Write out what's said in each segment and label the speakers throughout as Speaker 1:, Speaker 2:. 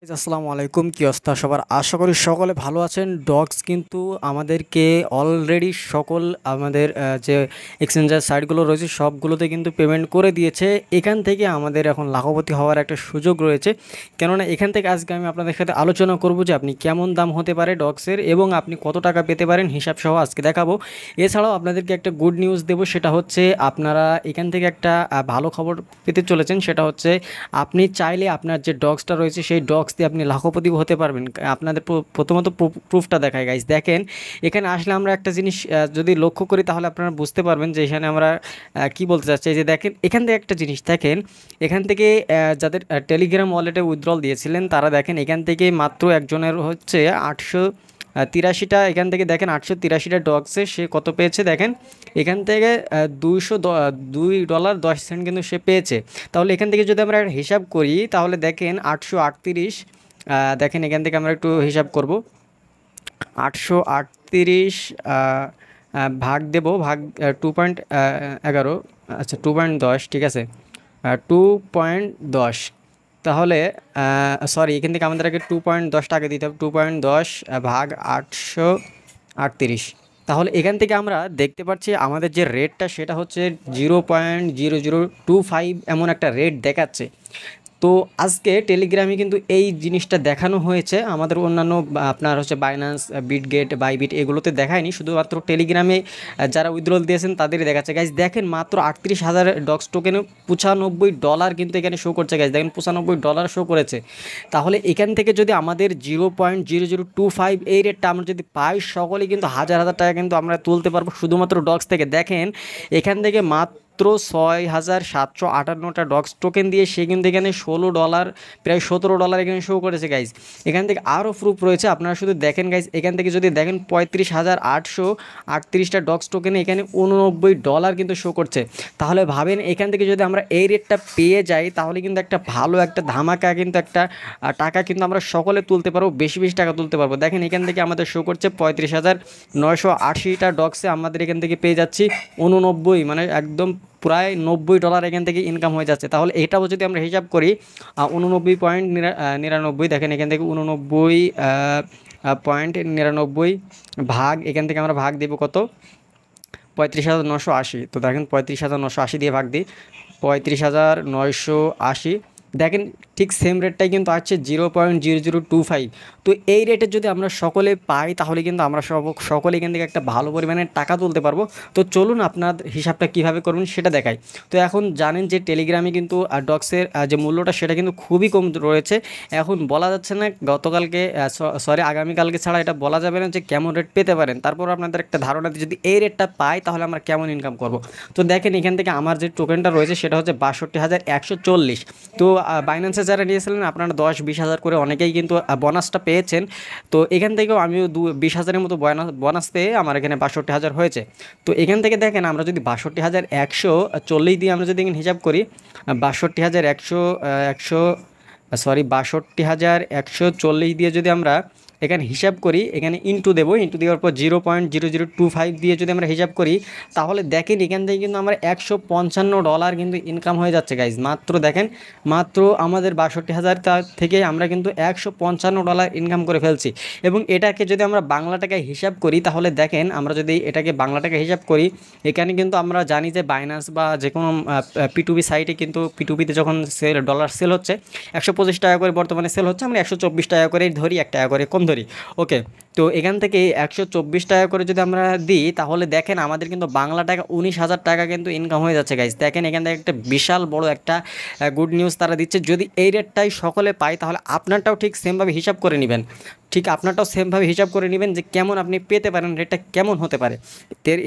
Speaker 1: আসসালামু আলাইকুম, কি অবস্থা সবার? আশা করি সকলে ভালো আছেন। ডক্স কিন্তু আমাদেরকে অলরেডি সকল আমাদের যে এক্সচেঞ্জার সাইটগুলো রয়েছে সবগুলোতে কিন্তু পেমেন্ট করে দিয়েছে। এখান থেকে আমাদের এখন লাখপতি হওয়ার একটা সুযোগ রয়েছে। কেননা এখান থেকে আজকে আমি আপনাদের সাথে আলোচনা করব যে আপনি কেমন দাম হতে পারে ডক্সের এবং আপনি কত টাকা পেতে পারেন হিসাব সহ আজকে দেখাবো। এছাড়াও আপনাদেরকে একটা গুড নিউজ দেবো, সেটা হচ্ছে আপনারা এখান থেকে একটা ভালো খবর পেতে চলেছেন। সেটা হচ্ছে আপনি চাইলে আপনার যে ডগসটা রয়েছে সেই ডগস দিয়ে আপনি লাখপতি হতে পারবেন। আপনাদের প্রথমত প্রুফটা দেখায় গাইস, দেখেন এখানে আসলে আমরা একটা জিনিস যদি লক্ষ্য করি তাহলে আপনারা বুঝতে পারবেন যে এখানে আমরা কি বলতে চাচ্ছি। যে দেখেন এখান থেকে একটা জিনিস দেখেন, এখান থেকে যাদের টেলিগ্রাম ওয়ালেটে উইথড্রল দিয়েছিলেন তারা দেখেন এখান থেকে মাত্র একজনের হচ্ছে 883টা, এখান থেকে দেখেন 883টা ডগসে সে কত পেয়েছে দেখেন এখান থেকে $2.10 কিন্তু সে পেয়েছে। তাহলে এখান থেকে যদি আমরা হিসাব করি তাহলে দেখেন 838, দেখেন এখান থেকে আমরা একটু হিসাব করব। 838 ভাগ দেব, ভাগ 2.11, আচ্ছা 2.10, ঠিক আছে, 2.10। তাহলে সরি, এখান থেকে আমাদের আগে 2.10 টাকা দিতে হবে। 2.10 ভাগ 838। তাহলে এখান থেকে আমরা দেখতে পাচ্ছি আমাদের যে রেটটা সেটা হচ্ছে 0.0025 এমন একটা রেট দেখাচ্ছে। তো আজকে টেলিগ্রামে কিন্তু এই জিনিসটা দেখানো হয়েছে, আমাদের অন্যান্য আপনার হচ্ছে বাইন্যান্স, বিটগেট, বাইবিট এগুলোতে দেখায়নি, শুধুমাত্র টেলিগ্রামে যারা উইথড্রল দিয়েছেন তাদেরই দেখাচ্ছে। গাইজ দেখেন মাত্র 38,000 ডক্স টোকেনে $95 কিন্তু এখানে শো করছে। গাইজ দেখেন $95 শো করেছে। তাহলে এখান থেকে যদি আমাদের 0.0025 এই রেটটা আমরা যদি পাই, সকলেই কিন্তু হাজার হাজার টাকা কিন্তু আমরা তুলতে পারবো শুধুমাত্র ডক্স থেকে। দেখেন এখান থেকে মাত্র 6,758টা ডক্স টোকেন দিয়ে সে কিন্তু এখানে $16, প্রায় $17 এখানে শো করেছে। গাইজ এখান থেকে আরও প্রুফ রয়েছে, আপনারা শুধু দেখেন। গাইজ এখান থেকে যদি দেখেন 35,838টা ডক্স টোকেনে এখানে $89 কিন্তু শো করছে। তাহলে ভাবেন এখান থেকে যদি আমরা এই রেটটা পেয়ে যাই তাহলে কিন্তু একটা ভালো একটা ধামাকা কিন্তু একটা টাকা কিন্তু আমরা সকলে তুলতে পারবো, বেশি বেশি টাকা তুলতে পারবো। দেখেন এখান থেকে আমাদের শো করছে 35,980টা ডক্সে আমাদের এখান থেকে পেয়ে যাচ্ছি 89, মানে একদম প্রায় $90 এখান থেকে ইনকাম হয়ে যাচ্ছে। তাহলে এটাও যদি আমরা হিসাব করি 89.99, দেখেন এখান থেকে 89.99 ভাগ, এখান থেকে আমরা ভাগ দেবো কত, 35,980। তো দেখেন 35,980 দিয়ে ভাগ দিই 35,980, দেখেন ঠিক সেম রেটটাই কিন্তু আছে 0.0025। তো এই রেটে যদি আমরা সকলে পাই তাহলে কিন্তু আমরা সকলে এখান থেকে একটা ভালো পরিমাণে টাকা তুলতে পারবো। তো চলুন আপনার হিসাবটা কিভাবে করবেন সেটা দেখাই। তো এখন জানেন যে টেলিগ্রামে কিন্তু ডক্সের যে মূল্যটা সেটা কিন্তু খুবই কম রয়েছে। এখন বলা যাচ্ছে না গতকালকে, সরি আগামীকালকে ছাড়া এটা বলা যাবে না যে কেমন রেট পেতে পারেন। তারপর আপনাদের একটা ধারণা দিই যদি এই রেটটা পাই তাহলে আমরা কেমন ইনকাম করব। তো দেখেন এখান থেকে আমার যে টোকেনটা রয়েছে সেটা হচ্ছে 62,140। তো বাইন্যান্সে যারা নিয়েছিলেন আপনারা 10-20 হাজার করে অনেকেই কিন্তু বোনাসটা পেয়েছেন। তো এখান থেকেও আমিও 20,000-এর মতো বোনাস পেয়ে আমার এখানে 62,000 হয়েছে। তো এখান থেকে দেখেন আমরা যদি 62,140 দিয়ে আমরা যদি এখানে হিসাব করি, 62,140 দিয়ে যদি আমরা এখানে হিসাব করি, এখানে ইন্টু দেবো, ইন্টু দেওয়ার পর 0.0025 দিয়ে যদি আমরা হিসাব করি তাহলে দেখেন এখান থেকে কিন্তু আমরা $155 কিন্তু ইনকাম হয়ে যাচ্ছে। গাইজ মাত্র দেখেন, মাত্র আমাদের 62,000 থেকে আমরা কিন্তু $155 ইনকাম করে ফেলছি। এবং এটাকে যদি আমরা বাংলা টাকায় হিসাব করি তাহলে দেখেন আমরা যদি এটাকে বাংলা টাকায় হিসাব করি, এখানে কিন্তু আমরা জানি যে বাইন্যান্স বা যে কোনো পিটুপি সাইটে কিন্তু পিটুপিতে যখন ডলার সেল হচ্ছে 125 টাকা করে বর্তমানে সেল হচ্ছে, আমরা 124 টাকা করে ধরি, 1 টাকা করে কম ধরি। ওকে, তো এখান থেকে 124 টাকা করে যদি আমরা দিই তাহলে দেখেন আমাদের কিন্তু বাংলা টাকা 19,000 টাকা কিন্তু ইনকাম হয়ে যাচ্ছে। গাইজ দেখেন এখান থেকে একটা বিশাল বড় একটা গুড নিউজ তারা দিচ্ছে। যদি এই রেটটাই সকলে পায় তাহলে আপনারটাও ঠিক সেমভাবে হিসাব করে নেবেন, ঠিক আপনারটাও সেমভাবে হিসাব করে নেবেন যে কেমন আপনি পেতে পারেন, রেটটা কেমন হতে পারে।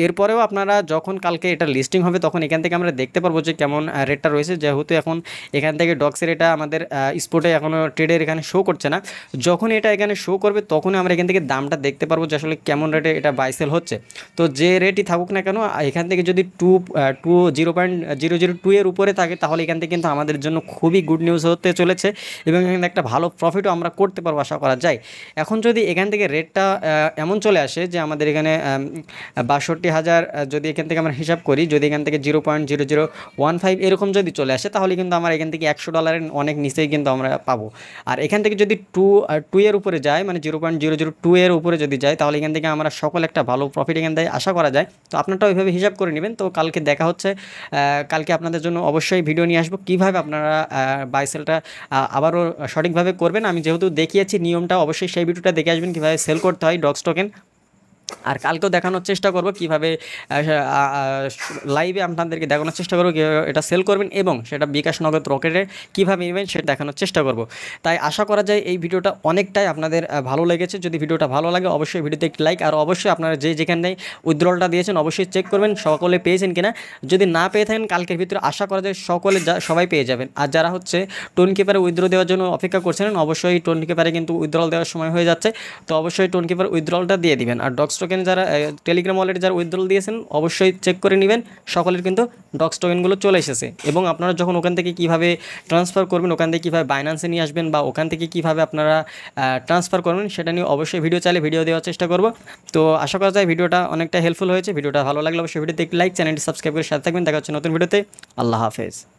Speaker 1: এরপরেও আপনারা যখন কালকে এটা লিস্টিং হবে তখন এখান থেকে আমরা দেখতে পারবো যে কেমন রেটটা রয়েছে। যেহেতু এখন এখান থেকে ডক্সের এটা আমাদের স্পটে এখনও ট্রেডের এখানে শো করছে না, যখন এটা এখানে শো করবে তখনই আমরা এখান থেকে দামটা দেখতে পারবো যে আসলে কেমন রেটে এটা বাইসেল হচ্ছে। তো যে রেটই থাকুক না কেন এখান থেকে যদি 0.002 এর উপরে থাকে তাহলে এখান থেকে কিন্তু আমাদের জন্য খুবই গুড নিউজ হতে চলেছে এবং এখানে একটা ভালো প্রফিটও আমরা করতে পারবো আশা করা যায়। এখন যদি এখান থেকে রেটটা এমন চলে আসে যে আমাদের এখানে ৬২,০০০ যদি এখান থেকে আমরা হিসাব করি, যদি এখান থেকে 0.0015 এরকম যদি চলে আসে, তাহলে কিন্তু আমার এখান থেকে $100 অনেক নিচেই কিন্তু আমরা পাবো। আর এখান থেকে যদি টু এর উপরে যায়, মানে 0.002 এর উপরে যদি যায়, তাহলে এখান থেকে আমরা সকল একটা ভালো প্রফিট এখান থেকে আশা করা যায়। তো আপনারটা ওইভাবে হিসাব করে নেবেন। তো কালকে দেখা হচ্ছে, কালকে আপনাদের জন্য অবশ্যই ভিডিও নিয়ে আসবো কীভাবে আপনারা বাই সেলটা আবারও সঠিকভাবে করবেন। আমি যেহেতু দেখিয়েছি নিয়মটা, অবশ্যই সেই ভিডিওটা দেখে আসবেন কীভাবে সেল করতে হয় ডক্স টোকেন। আর কালকেও দেখানোর চেষ্টা করব কীভাবে লাইভে আপনাদেরকে দেখানোর চেষ্টা করবো কীভাবে এটা সেল করবেন এবং সেটা বিকাশ নগদ রকেটে কীভাবে নেবেন সেটা দেখানোর চেষ্টা করব। তাই আশা করা যায় এই ভিডিওটা অনেকটাই আপনাদের ভালো লেগেছে। যদি ভিডিওটা ভালো লাগে অবশ্যই ভিডিওতে একটি লাইক, আর অবশ্যই আপনারা যেখানে উইথড্রলটা দিয়েছেন অবশ্যই চেক করবেন সকলে পেয়েছেন কিনা। যদি না পেয়ে থাকেন কালকের ভিতরে আশা করা যায় সবাই পেয়ে যাবেন। আর যারা হচ্ছে টোন কিপারে উইথড্র দেওয়ার জন্য অপেক্ষা করছিলেন, অবশ্যই টোন কিপারে কিন্তু উইথড্রল দেওয়ার সময় হয়ে যাচ্ছে। তো অবশ্যই টোন কিপার উইথড্রলটা দিয়ে দিবেন। আর ডক্স টোকেন যারা টেলিগ্রাম ওয়ালেটে যারা উইথড্রল দিয়েছেন অবশ্যই চেক করে নেবেন, সকলের কিন্তু ডক্স টোকেনগুলো চলে এসেছে। এবং আপনারা যখন ওখান থেকে কীভাবে ট্রান্সফার করবেন, ওখান থেকে কীভাবে বাইন্যান্সে নিয়ে আসবেন বা ওখান থেকে কীভাবে আপনারা ট্রান্সফার করবেন সেটা নিয়ে অবশ্যই ভিডিও চাইলে ভিডিও দেওয়ার চেষ্টা করব। তো আশা করা যায় ভিডিওটা অনেকটা হেল্পফুল হয়েছে। ভিডিওটা ভালো লাগলে অবশ্যই ভিডিওতে একটি লাইক, চ্যানেলটি সাবস্ক্রাইব করে সাথে থাকবেন। দেখা হচ্ছে নতুন ভিডিওতে। আল্লাহ হাফেজ।